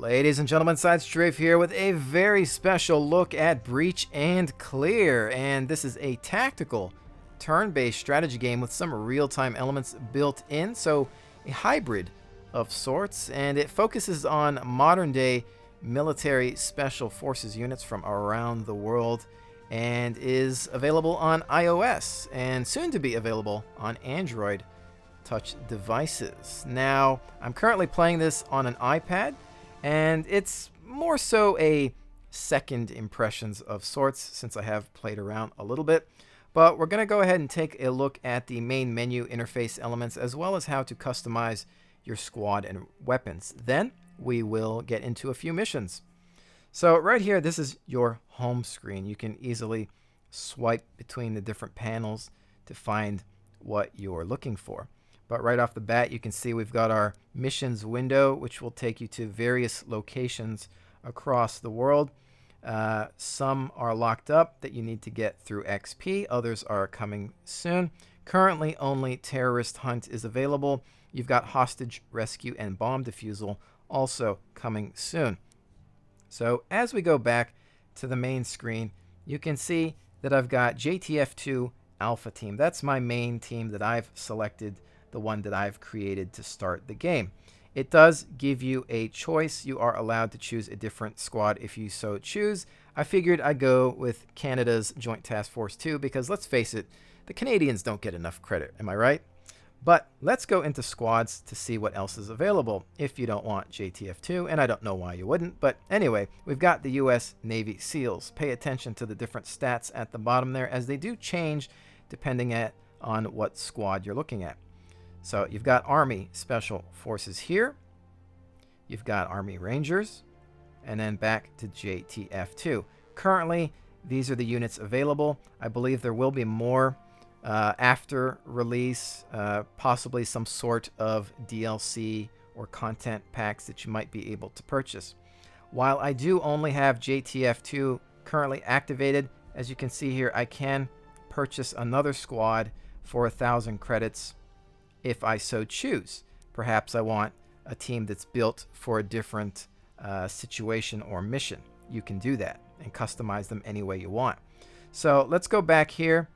Ladies and gentlemen, SideStrafe here with a very special look at Breach and Clear. And this is a tactical, turn-based strategy game with some real-time elements built in. So a hybrid of sorts, and it focuses on modern-day military special forces units from around the world and is available on iOS and soon to be available on Android touch devices. Now, I'm currently playing this on an iPad, and it's more so a second impressions of sorts since I have played around a little bit. But we're going to go ahead and take a look at the main menu interface elements as well as how to customize your squad and weapons. Then we will get into a few missions. So right here, this is your home screen. You can easily swipe between the different panels to find what you're looking for. But right off the bat, you can see we've got our missions window, which will take you to various locations across the world. Some are locked up that you need to get through XP. Others are coming soon. Currently, only Terrorist Hunt is available. You've got Hostage Rescue and Bomb Defusal also coming soon. So as we go back to the main screen, you can see that I've got JTF2 Alpha Team. That's my main team that I've selected, the one that I've created to start the game. It does give you a choice. You are allowed to choose a different squad if you so choose. I figured I'd go with Canada's Joint Task Force 2 because let's face it, the Canadians don't get enough credit, am I right? But let's go into squads to see what else is available if you don't want JTF2, and I don't know why you wouldn't. But anyway, we've got the U.S. Navy SEALs. Pay attention to the different stats at the bottom there as they do change depending on what squad you're looking at. So you've got Army Special Forces here. You've got Army Rangers, and then back to JTF2. Currently, these are the units available. I believe there will be more after release, possibly some sort of DLC or content packs that you might be able to purchase. While I do only have JTF2 currently activated, as you can see here, I can purchase another squad for 1,000 credits if I so choose. Perhaps I want a team that's built for a different situation or mission. You can do that and customize them any way you want. So let's go back here.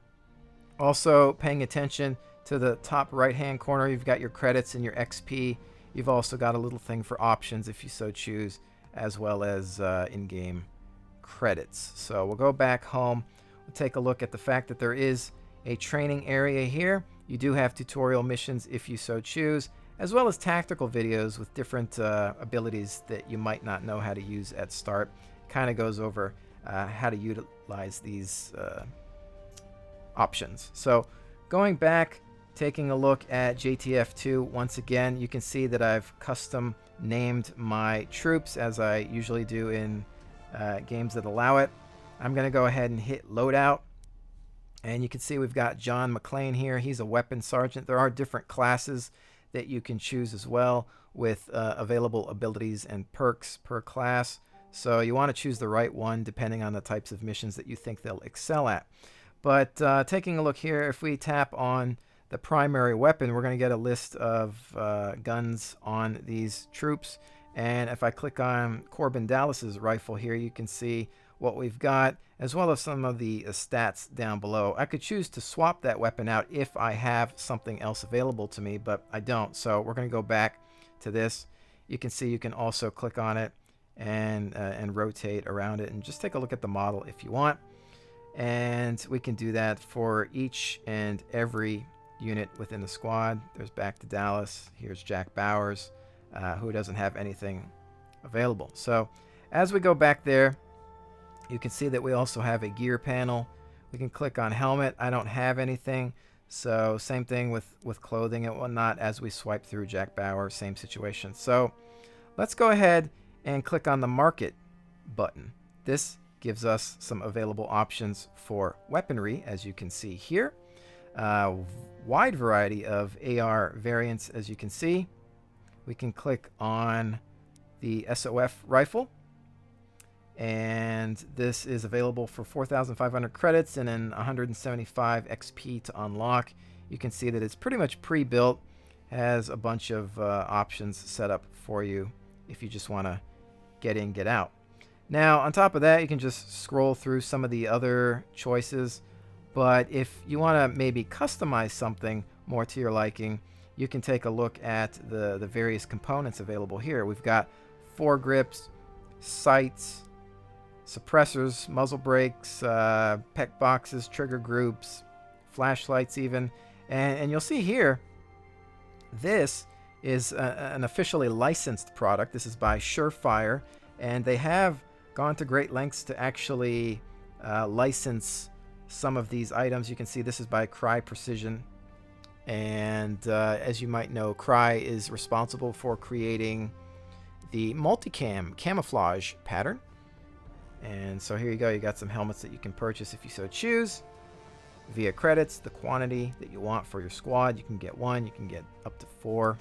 Also paying attention to the top right hand corner, you've got your credits and your XP. You've also got a little thing for options if you so choose, as well as in-game credits. So we'll go back home. We'll take a look at the fact that there is a training area here. You do have tutorial missions if you so choose, as well as tactical videos with different abilities that you might not know how to use at start. Kind of goes over how to utilize these options. So going back, taking a look at JTF2 once again, you can see that I've custom named my troops as I usually do in games that allow it. I'm going to go ahead and hit loadout. And you can see we've got John McClane here. He's a weapons sergeant. There are different classes that you can choose as well with available abilities and perks per class. So you want to choose the right one depending on the types of missions that you think they'll excel at. But taking a look here, if we tap on the primary weapon, we're going to get a list of guns on these troops. And if I click on Corbin Dallas's rifle here, you can see what we've got, as well as some of the stats down below. I could choose to swap that weapon out if I have something else available to me, but I don't. So we're going to go back to this. You can see you can also click on it and rotate around it and just take a look at the model if you want. And we can do that for each and every unit within the squad. There's back to Dallas. Here's Jack Bowers, who doesn't have anything available. So as we go back there, you can see that we also have a gear panel. We can click on helmet. I don't have anything. So same thing with clothing and whatnot. As we swipe through Jack Bauer, same situation. So let's go ahead and click on the market button. This gives us some available options for weaponry, as you can see here. Wide variety of AR variants, as you can see. We can click on the SOF rifle, and this is available for 4,500 credits and then 175 XP to unlock. You can see that it's pretty much pre-built, has a bunch of options set up for you if you just want to get in, get out. Now, on top of that, you can just scroll through some of the other choices. But if you want to maybe customize something more to your liking, you can take a look at the various components available here. We've got foregrips, sights, suppressors, muzzle brakes, PEC boxes, trigger groups, flashlights even. And you'll see here, this is an officially licensed product. This is by Surefire, and they have gone to great lengths to actually license some of these items. You can see this is by Cry Precision, and as you might know, Cry is responsible for creating the multicam camouflage pattern. And so here you go, you got some helmets that you can purchase if you so choose via credits. The quantity that you want for your squad, you can get 1, you can get up to 4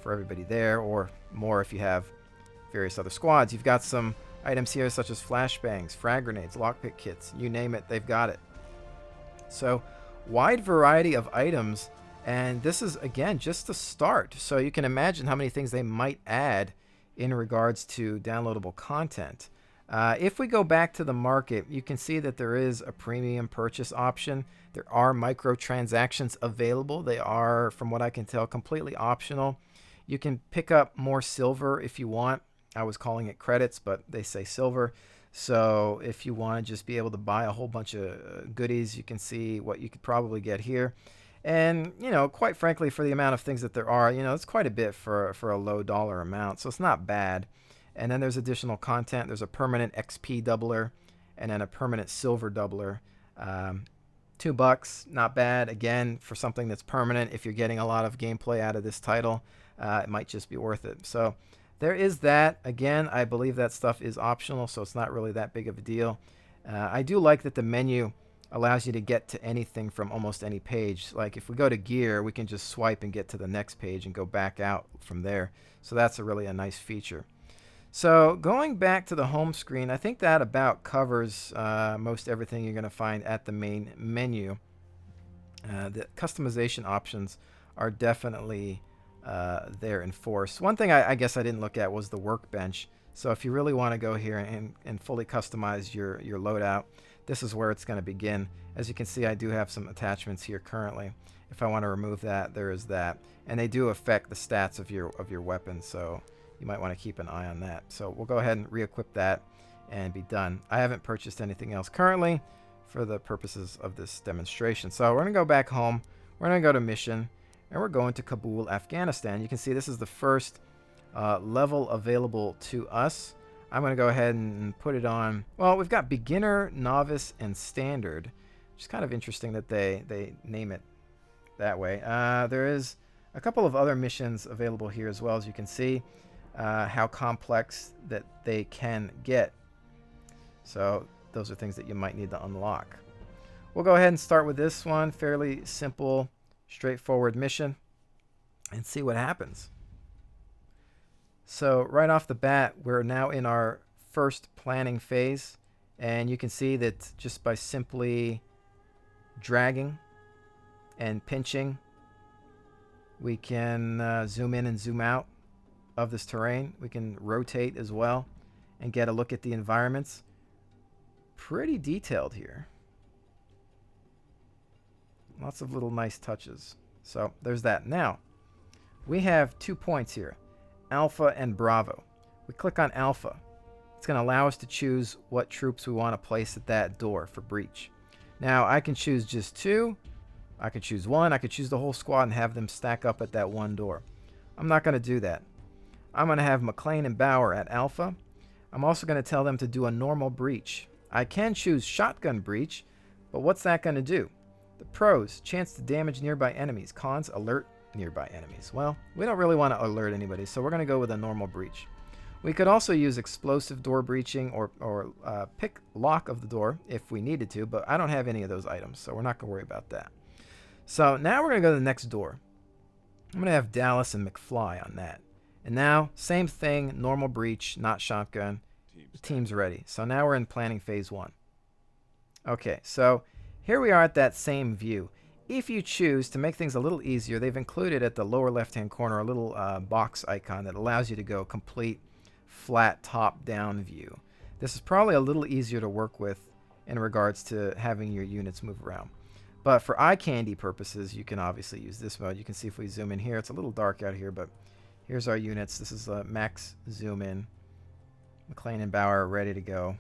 for everybody there, or more if you have various other squads. You've got some items here such as flashbangs, frag grenades, lockpick kits, you name it, they've got it. So wide variety of items, and this is again just the start. So you can imagine how many things they might add in regards to downloadable content. If we go back to the market, you can see that there is a premium purchase option. There are microtransactions available. They are, from what I can tell, completely optional. You can pick up more silver if you want. I was calling it credits, but they say silver. So if you want to just be able to buy a whole bunch of goodies, you can see what you could probably get here. And, you know, quite frankly, for the amount of things that there are, you know, it's quite a bit for a low dollar amount. So it's not bad. And then there's additional content. There's a permanent XP doubler and then a permanent silver doubler. $2, not bad. Again, for something that's permanent, if you're getting a lot of gameplay out of this title, it might just be worth it. So there is that. Again, I believe that stuff is optional, so it's not really that big of a deal. I do like that the menu allows you to get to anything from almost any page. Like if we go to gear, we can just swipe and get to the next page and go back out from there. So that's really a nice feature. So going back to the home screen, I think that about covers most everything you're going to find at the main menu. The customization options are definitely there in force. One thing I guess I didn't look at was the workbench. So if you really want to go here and fully customize your loadout, this is where it's going to begin. As you can see, I do have some attachments here currently. If I want to remove that, there is that. And they do affect the stats of your weapon, so you might want to keep an eye on that. So we'll go ahead and re-equip that and be done. I haven't purchased anything else currently for the purposes of this demonstration. So we're going to go back home. We're going to go to mission, and we're going to Kabul, Afghanistan. You can see this is the first level available to us. I'm going to go ahead and put it on. Well, we've got beginner, novice, and standard, which is kind of interesting that they name it that way. There is a couple of other missions available here as well, as you can see. How complex that they can get. So those are things that you might need to unlock. We'll go ahead and start with this one. Fairly simple, straightforward mission, and see what happens. So right off the bat, we're now in our first planning phase, and you can see that just by simply dragging and pinching, we can zoom in and zoom out of this terrain. We can rotate as well and get a look at the environments. Pretty detailed here. Lots of little nice touches. So there's that. Now we have 2 points here, Alpha and Bravo. We click on Alpha. It's going to allow us to choose what troops we want to place at that door for breach. Now I can choose just 2. I could choose 1. I could choose the whole squad and have them stack up at that one door. I'm not going to do that. I'm going to have McLean and Bauer at Alpha. I'm also going to tell them to do a normal breach. I can choose shotgun breach, but what's that going to do? The pros, chance to damage nearby enemies. Cons, alert nearby enemies. Well, we don't really want to alert anybody, so we're going to go with a normal breach. We could also use explosive door breaching or pick lock of the door if we needed to, but I don't have any of those items, so we're not going to worry about that. So now we're going to go to the next door. I'm going to have Dallas and McFly on that. And now, same thing, normal breach, not shotgun. The team's ready. So now we're in planning phase 1. Okay, so here we are at that same view. If you choose to make things a little easier, they've included at the lower left-hand corner a little box icon that allows you to go complete flat top-down view. This is probably a little easier to work with in regards to having your units move around. But for eye candy purposes, you can obviously use this mode. You can see if we zoom in here, it's a little dark out here, but here's our units. This is max zoom in. McLean and Bauer are ready to go,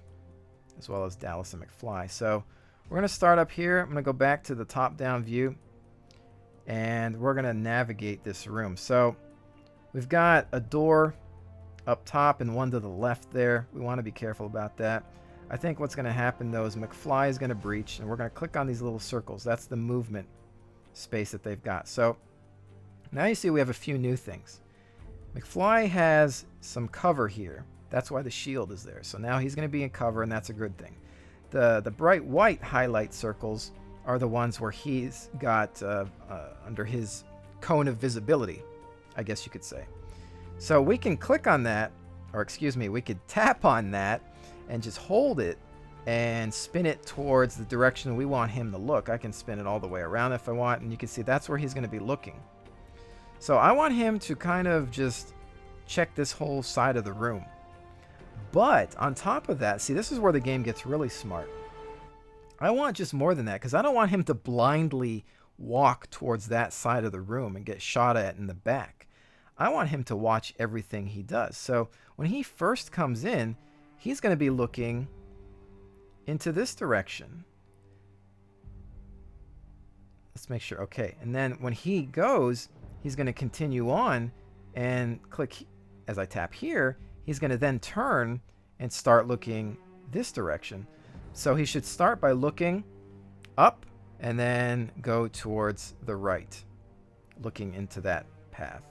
as well as Dallas and McFly. So we're going to start up here. I'm going to go back to the top-down view, and we're going to navigate this room. So we've got a door up top and one to the left there. We want to be careful about that. I think what's going to happen, though, is McFly is going to breach, and we're going to click on these little circles. That's the movement space that they've got. So now you see we have a few new things. McFly has some cover here. That's why the shield is there. So now he's going to be in cover, and that's a good thing. The bright white highlight circles are the ones where he's got under his cone of visibility, I guess you could say. So we can click on that, or excuse me, we could tap on that and just hold it and spin it towards the direction we want him to look. I can spin it all the way around if I want, and you can see that's where he's going to be looking. So I want him to kind of just check this whole side of the room. But on top of that, see, this is where the game gets really smart. I want just more than that, because I don't want him to blindly walk towards that side of the room and get shot at in the back. I want him to watch everything he does. So when he first comes in, he's going to be looking into this direction. Let's make sure. Okay. And then when he goes, he's going to continue on and click. As I tap here, he's going to then turn and start looking this direction. So he should start by looking up and then go towards the right, looking into that path.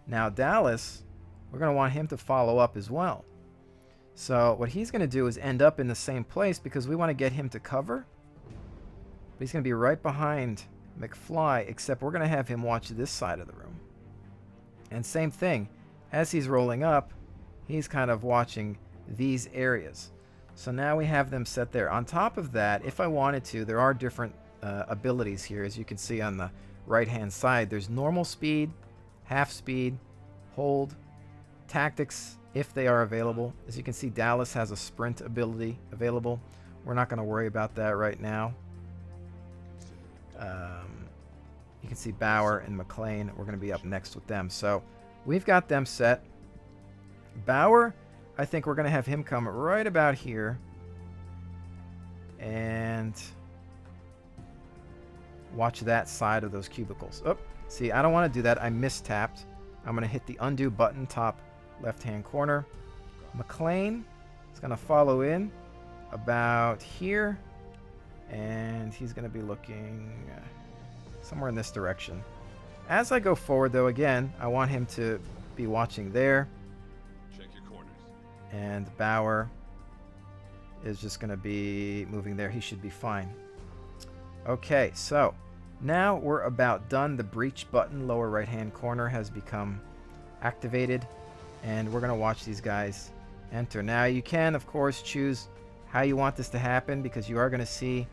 Now Dallas, we're going to want him to follow up as well. So what he's going to do is end up in the same place because we want to get him to cover. But he's going to be right behind McFly, except we're going to have him watch this side of the room. And same thing, as he's rolling up, he's kind of watching these areas. So now we have them set there. On top of that, if I wanted to, there are different abilities here. As you can see on the right-hand side, there's normal speed, half speed, hold, tactics, if they are available. As you can see, Dallas has a sprint ability available. We're not going to worry about that right now. You can see Bauer and McLean. We're going to be up next with them. So we've got them set. Bauer, I think we're going to have him come right about here and watch that side of those cubicles. Oh, see, I don't want to do that. I mistapped. I'm going to hit the undo button, top left-hand corner. McLean is going to follow in about here, and he's going to be looking somewhere in this direction. As I go forward, though, again, I want him to be watching there. And Bauer is just going to be moving there. He should be fine. Okay, so now we're about done. The breach button, lower right-hand corner, has become activated. And we're going to watch these guys enter. Now, you can, of course, choose how you want this to happen, because you are going to see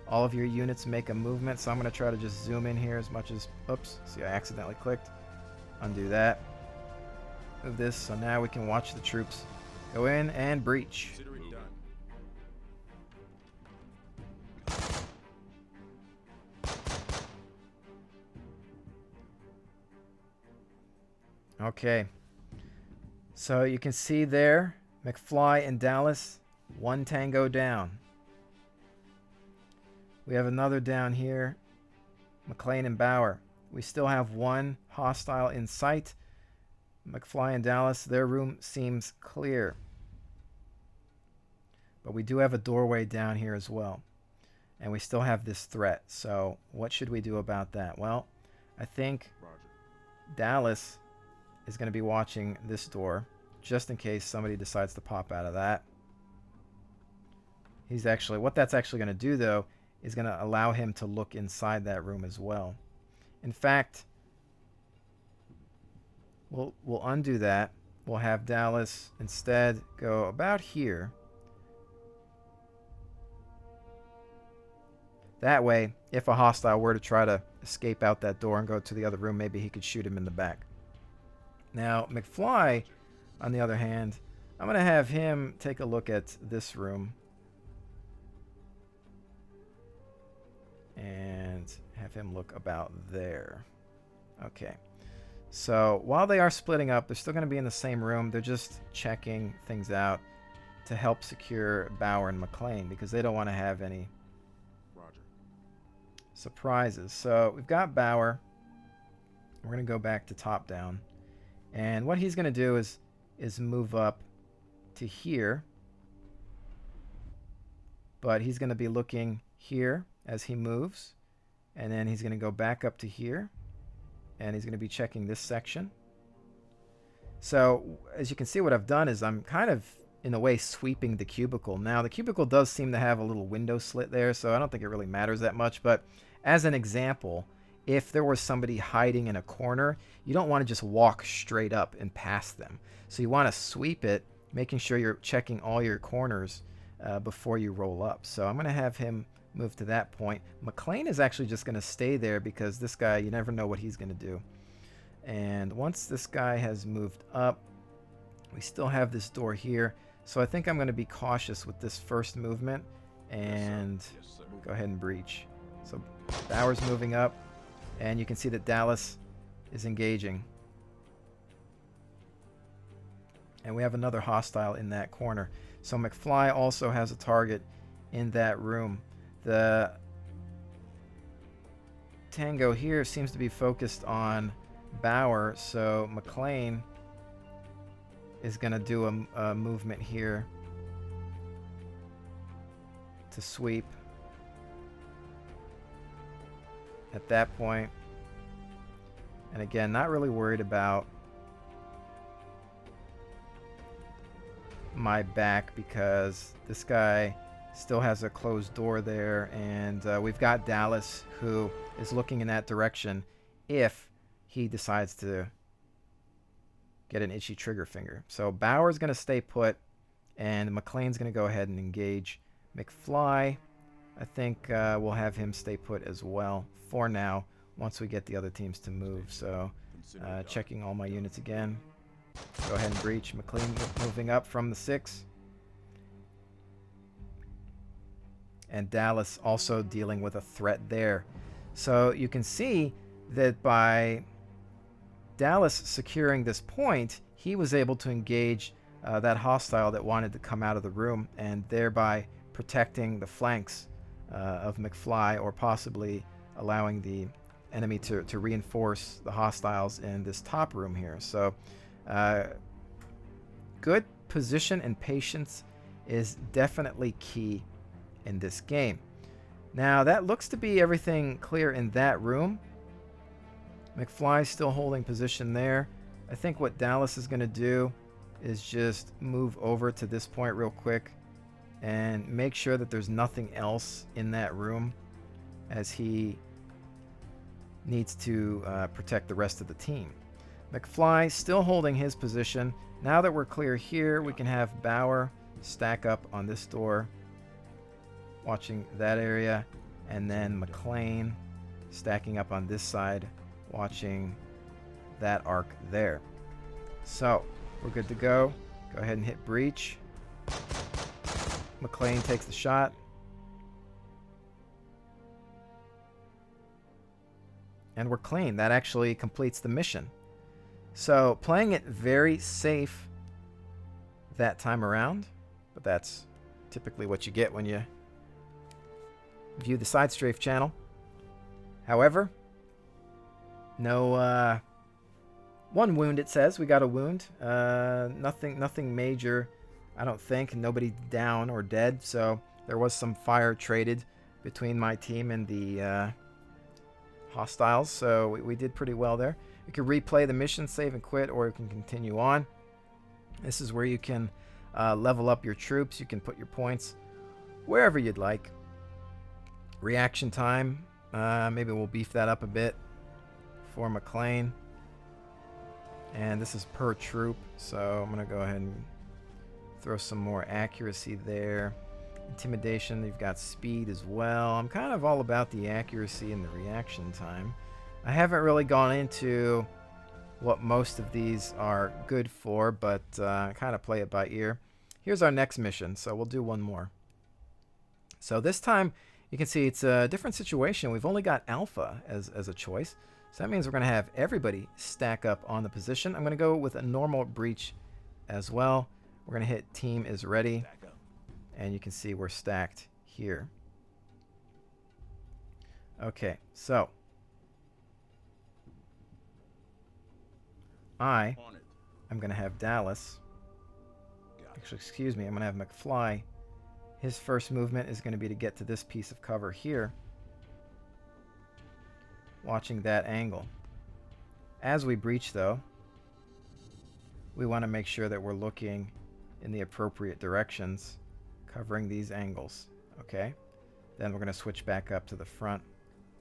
all of your units make a movement. So I'm going to try to just zoom in here as much as... Oops, see, I accidentally clicked. Undo that. Move this, so now we can watch the troops go in and breach. Okay. So you can see there, McFly and Dallas, one tango down. We have another down here, McLean and Bauer. We still have one hostile in sight. McFly and Dallas, their room seems clear. But we do have a doorway down here as well. And we still have this threat. So what should we do about that? Well, I think Dallas is going to be watching this door, just in case somebody decides to pop out of that. He's actually, what that's actually going to do, though, is going to allow him to look inside that room as well. In fact, we'll undo that. We'll have Dallas instead go about here. That way, if a hostile were to try to escape out that door and go to the other room, maybe he could shoot him in the back. Now, McFly, on the other hand, I'm going to have him take a look at this room. And have him look about there. Okay. So while they are splitting up, they're still going to be in the same room. They're just checking things out to help secure Bauer and McLean because they don't want to have any surprises. So we've got Bauer. We're going to go back to top down. And what he's going to do is move up to here. But he's going to be looking here as he moves. And then he's going to go back up to here. And he's going to be checking this section. So as you can see, what I've done is I'm kind of, in a way, sweeping the cubicle. Now, the cubicle does seem to have a little window slit there, so I don't think it really matters that much. But as an example, if there was somebody hiding in a corner, you don't want to just walk straight up and past them. So you want to sweep it, making sure you're checking all your corners before you roll up. So I'm going to have him move to that point. McLean is actually just going to stay there because this guy, you never know what he's going to do. And once this guy has moved up, we still have this door here. So I think I'm going to be cautious with this first movement and go ahead and breach. So Bauer's moving up, and you can see that Dallas is engaging. And we have another hostile in that corner. So McFly also has a target in that room. The Tango here seems to be focused on Bauer, so McLean is going to do a movement here to sweep at that point. And again, not really worried about my back because this guy still has a closed door there, and we've got Dallas who is looking in that direction if he decides to get an itchy trigger finger. So Bauer's going to stay put, and McLean's going to go ahead and engage. McFly, I think we'll have him stay put as well for now once we get the other teams to move. So checking all my units again. Go ahead and breach. McLean moving up from the 6. And Dallas also dealing with a threat there. So you can see that by Dallas securing this point, he was able to engage that hostile that wanted to come out of the room, and thereby protecting the flanks of McFly, or possibly allowing the enemy to reinforce the hostiles in this top room here. So good position and patience is definitely key in this game. Now that looks to be everything clear in that room. McFly's still holding position there. I think what Dallas is going to do is just move over to this point real quick and make sure that there's nothing else in that room, as he needs to protect the rest of the team. McFly still holding his position. Now that we're clear here, we can have Bauer stack up on this door, watching that area, and then McLean stacking up on this side, watching that arc there. So we're good to go. Go ahead and hit breach. McLean takes the shot. And we're clean. That actually completes the mission. So playing it very safe that time around, but that's typically what you get when you view the SideStrafe channel. However, no one wound, it says. We got a wound. Nothing major, I don't think. Nobody down or dead. So there was some fire traded between my team and the hostiles. So we did pretty well there. You can replay the mission, save and quit, or you can continue on. This is where you can level up your troops. You can put your points wherever you'd like. Reaction time. Maybe we'll beef that up a bit for McLean. And this is per troop, so I'm going to go ahead and throw some more accuracy there. Intimidation, you've got speed as well. I'm kind of all about the accuracy and the reaction time. I haven't really gone into what most of these are good for, but kind of play it by ear. Here's our next mission, so we'll do one more. So this time, you can see it's a different situation. We've only got Alpha as a choice. So that means we're going to have everybody stack up on the position. I'm going to go with a normal breach as well. We're going to hit Team is ready. And you can see we're stacked here. Okay, so I'm going to have Dallas. Actually, excuse me, I'm going to have McFly. His first movement is going to be to get to this piece of cover here, watching that angle. As we breach, though, we want to make sure that we're looking in the appropriate directions, covering these angles. Okay? Then we're going to switch back up to the front,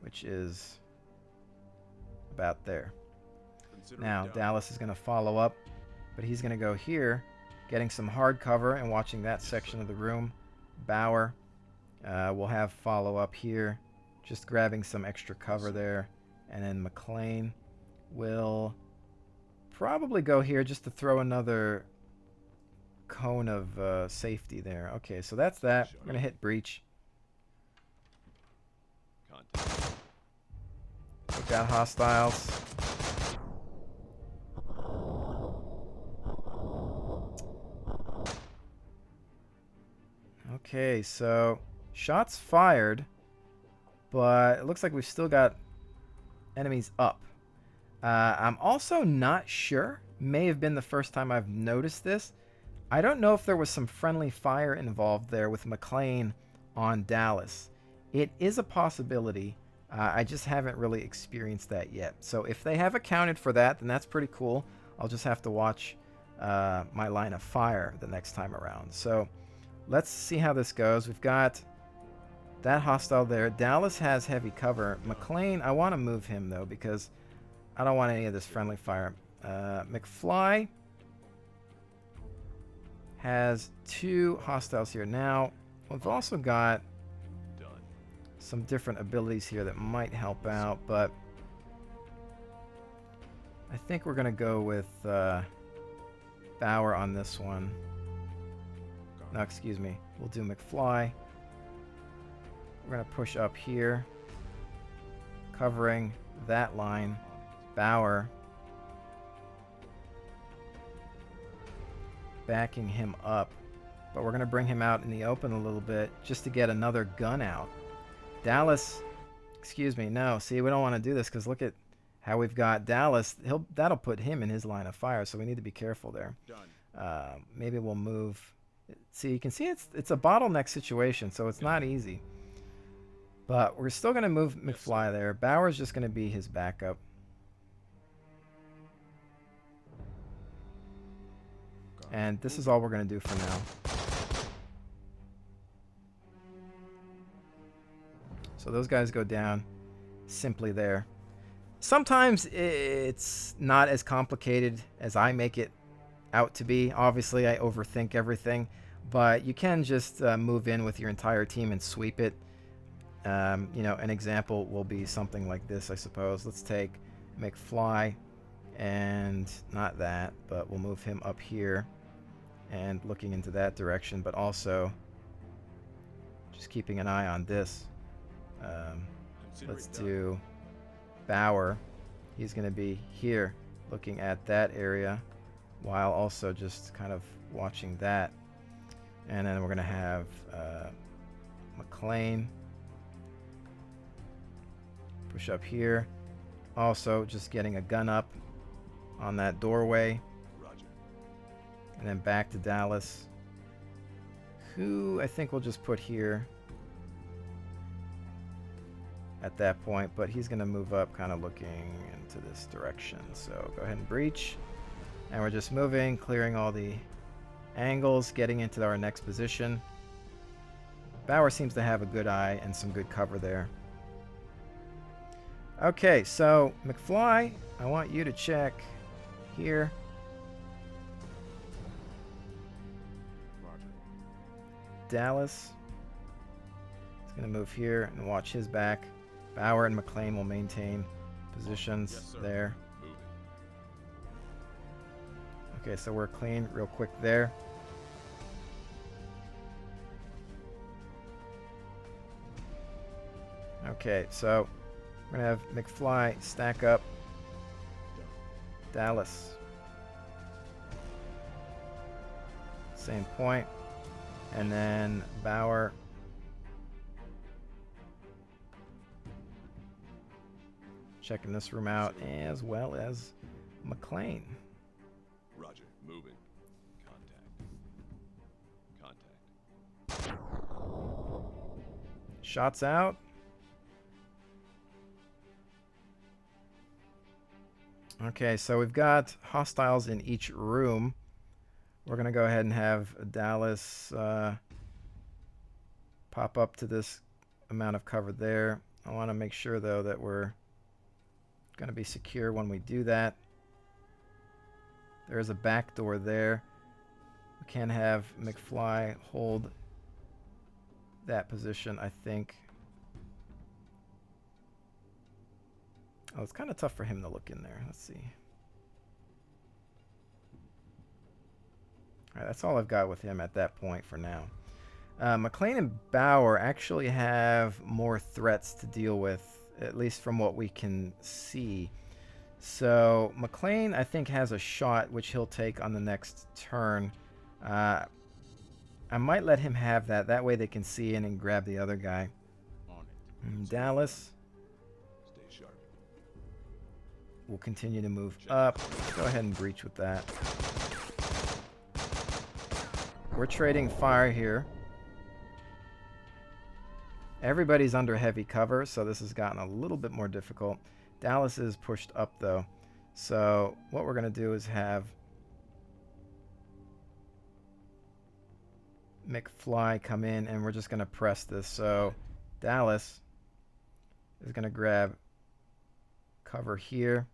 which is about there. Now, Dallas is going to follow up, but he's going to go here, getting some hard cover and watching that section of the room. Bauer will have follow up here, just grabbing some extra cover there. And then McLean will probably go here just to throw another cone of safety there. Okay, so that's that. We're going to hit breach. Look out, hostiles. Okay, so shots fired, but it looks like we've still got enemies up. I'm also not sure. May have been the first time I've noticed this. I don't know if there was some friendly fire involved there with McLean on Dallas. It is a possibility. I just haven't really experienced that yet. So if they have accounted for that, then that's pretty cool. I'll just have to watch my line of fire the next time around. So let's see how this goes. We've got that hostile there. Dallas has heavy cover. McLean, I want to move him, though, because I don't want any of this friendly fire. McFly has two hostiles here. Now, we've also got some different abilities here that might help out, but I think we're going to go with Bauer on this one. No, excuse me. We'll do McFly. We're going to push up here, covering that line. Bauer. Backing him up. But we're going to bring him out in the open a little bit just to get another gun out. Dallas, excuse me, no. See, we don't want to do this because look at how we've got Dallas. That'll put him in his line of fire, so we need to be careful there. Maybe we'll move. See, you can see it's a bottleneck situation, so it's not easy. But we're still going to move McFly there. Bauer's just going to be his backup. And this is all we're going to do for now. So those guys go down simply there. Sometimes it's not as complicated as I make it out to be. Obviously, I overthink everything. But you can just move in with your entire team and sweep it. You know, an example will be something like this, I suppose. Let's take McFly and not that, but we'll move him up here and looking into that direction, but also just keeping an eye on this. Let's do Bauer. He's going to be here looking at that area while also just kind of watching that. And then we're going to have McLean push up here. Also just getting a gun up on that doorway. Roger. And then back to Dallas, who I think we'll just put here at that point, but he's going to move up kind of looking into this direction. So go ahead and breach. And we're just moving, clearing all the angles, getting into our next position. Bauer seems to have a good eye and some good cover there. Okay, so McFly, I want you to check here. Roger. Dallas is going to move here and watch his back. Bauer and McLean will maintain positions there. Okay, so we're clean real quick there. Okay, so we're going to have McFly stack up Dallas. Same point. And then Bauer. Checking this room out, as well as McLean. Roger, moving. Contact. Shots out. Okay, so we've got hostiles in each room. We're going to go ahead and have Dallas pop up to this amount of cover there. I want to make sure, though, that we're going to be secure when we do that. There is a back door there. We can have McFly hold that position, I think. Oh, it's kind of tough for him to look in there. Let's see. All right, that's all I've got with him at that point for now. McLean and Bauer actually have more threats to deal with, at least from what we can see. So McLean, I think, has a shot, which he'll take on the next turn. I might let him have that. That way they can see in and grab the other guy. Dallas will continue to move up. Let's go ahead and breach with that. We're trading fire here. Everybody's under heavy cover, so this has gotten a little bit more difficult. Dallas is pushed up, though. So what we're going to do is have McFly come in, and we're just going to press this. So Dallas is going to grab cover here.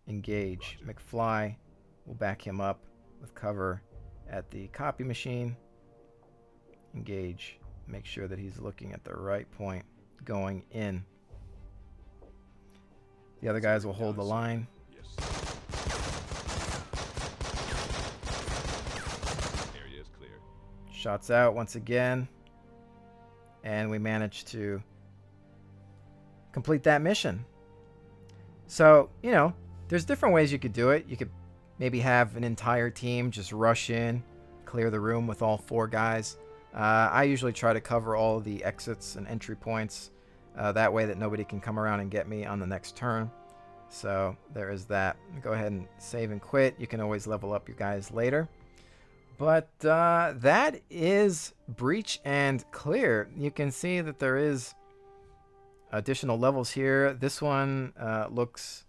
Engage. McFly will back him up with cover at the copy machine. Engage. Make sure that he's looking at the right point going in. The other guys will hold the line. Area is clear. Shots out once again. And we managed to complete that mission. So, you know, there's different ways you could do it. You could maybe have an entire team just rush in, clear the room with all 4 guys. I usually try to cover all of the exits and entry points. That way that nobody can come around and get me on the next turn. So there is that. Go ahead and save and quit. You can always level up your guys later. But that is breach and clear. You can see that there is additional levels here. This one looks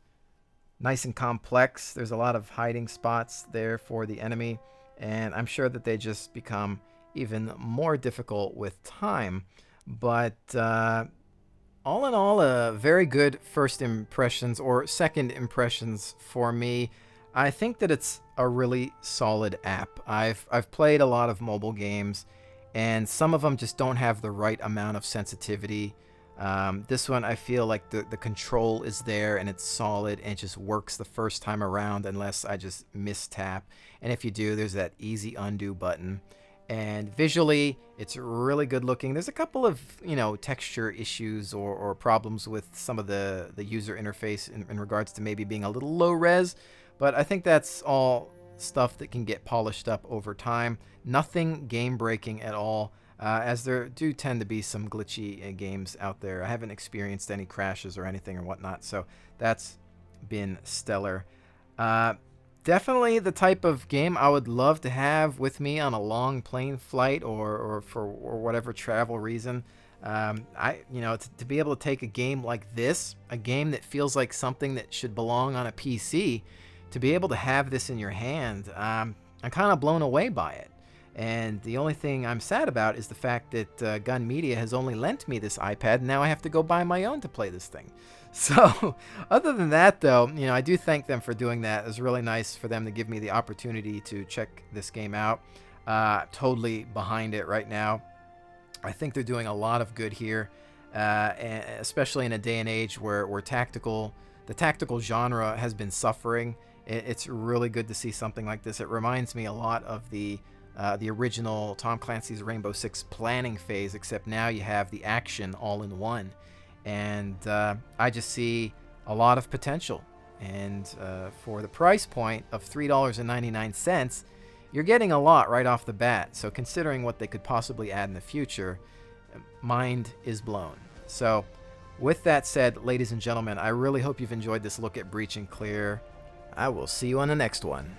nice and complex. There's a lot of hiding spots there for the enemy, and I'm sure that they just become even more difficult with time. But all in all, a very good first impressions or second impressions for me. I think that it's a really solid app. I've played a lot of mobile games, and some of them just don't have the right amount of sensitivity. This one, I feel like the control is there and it's solid and it just works the first time around unless I just mistap. And if you do, there's that easy undo button. And visually, it's really good looking. There's a couple of, you know, texture issues or problems with some of the user interface in regards to maybe being a little low res, but I think that's all stuff that can get polished up over time. Nothing game breaking at all, as there do tend to be some glitchy games out there. I haven't experienced any crashes or anything or whatnot, so that's been stellar. Definitely the type of game I would love to have with me on a long plane flight or for whatever travel reason. To be able to take a game like this, a game that feels like something that should belong on a PC, to be able to have this in your hand, I'm kind of blown away by it. And the only thing I'm sad about is the fact that Gun Media has only lent me this iPad, and now I have to go buy my own to play this thing. So, other than that, though, you know, I do thank them for doing that. It was really nice for them to give me the opportunity to check this game out. Totally behind it right now. I think they're doing a lot of good here, and especially in a day and age where the tactical genre has been suffering. It's really good to see something like this. It reminds me a lot of the original Tom Clancy's Rainbow Six planning phase, except now you have the action all in one. And I just see a lot of potential. And for the price point of $3.99, you're getting a lot right off the bat. So considering what they could possibly add in the future, mind is blown. So with that said, ladies and gentlemen, I really hope you've enjoyed this look at Breach and Clear. I will see you on the next one.